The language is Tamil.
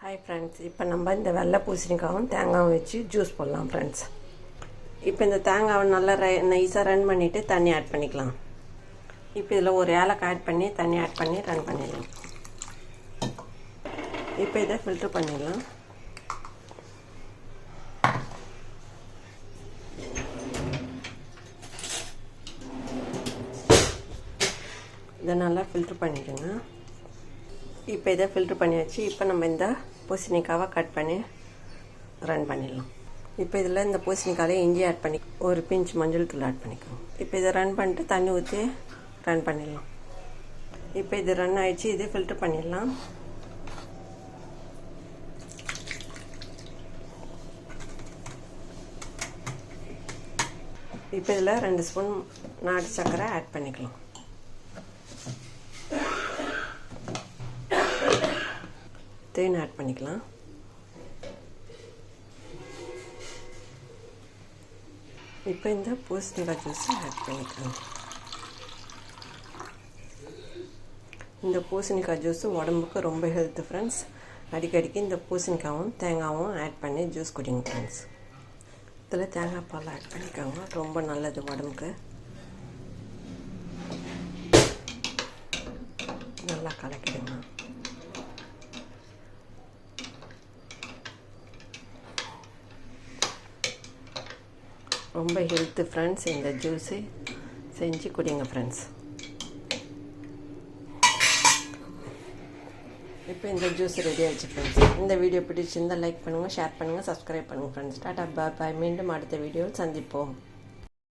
ஹாய் ஃப்ரெண்ட்ஸ், இப்போ நம்ம இந்த வெள்ளை பூசணிக்காவும் தேங்காயும் வச்சு ஜூஸ் போடலாம் ஃப்ரெண்ட்ஸ். இப்போ இந்த தேங்காவை நல்லா நைஸாக ரன் பண்ணிவிட்டு தண்ணி ஆட் பண்ணிக்கலாம். இப்போ இதில் ஒரு ஏலக்காய் ஆட் பண்ணி தண்ணி ஆட் பண்ணி ரன் பண்ணிடலாம். இப்போ இதை ஃபில்ட்ரு பண்ணிடலாம். இதை நல்லா ஃபில்ட்ரு பண்ணிவிடுங்க. இப்போ இதை ஃபில்ட்ரு பண்ணியாச்சு. இப்போ நம்ம இந்த பூசணிக்காவை கட் பண்ணி ரன் பண்ணிடலாம். இப்போ இதில் இந்த பூசணிக்காயை இஞ்சி ஆட் பண்ணி ஒரு பிஞ்ச் மஞ்சள் தூள் ஆட் பண்ணிக்கலாம். இப்போ இதை ரன் பண்ணிட்டு தண்ணி ஊற்றி ரன் பண்ணிடலாம். இப்போ இது ரன் ஆகிடுச்சு. இதை ஃபில்ட்ரு பண்ணிடலாம். இப்போ இதில் 2 ஸ்பூன் நாட்டு சர்க்கரை ஆட் பண்ணிக்கலாம். தேன் ஆட் பண்ணிக்கலாம். இப்போ இந்த பூசணிக்காய் ஜூஸை ஆட் பண்ணிக்கலாம். இந்த பூசணிக்காய் ஜூஸ் உடம்புக்கு ரொம்ப ஹெல்த்து ஃப்ரெண்ட்ஸ். அடிக்கடிக்கு இந்த பூசணிக்காயும் தேங்காயும் ஆட் பண்ணி ஜூஸ் குடிங்க ஃப்ரெண்ட்ஸ். இதில் தேங்காய் பால் ஆட் பண்ணிக்கோங்க, ரொம்ப நல்லது உடம்புக்கு. நல்லா கலக்கிடுங்க. ரொம்ப ஹெல்த்து ஃப்ரெண்ட்ஸ். இந்த ஜூஸை செஞ்சு குடிங்க ஃப்ரெண்ட்ஸ். இப்போ இந்த ஜூஸ் ரெடி ஆகிடுச்சு ஃப்ரெண்ட்ஸ். இந்த வீடியோ பிடிச்சிருந்தால் லைக் பண்ணுங்கள், ஷேர் பண்ணுங்கள், சப்ஸ்கிரைப் பண்ணுங்கள் ஃப்ரெண்ட்ஸ். டாடா பாய். மீண்டும் அடுத்த வீடியோவில் சந்திப்போம்.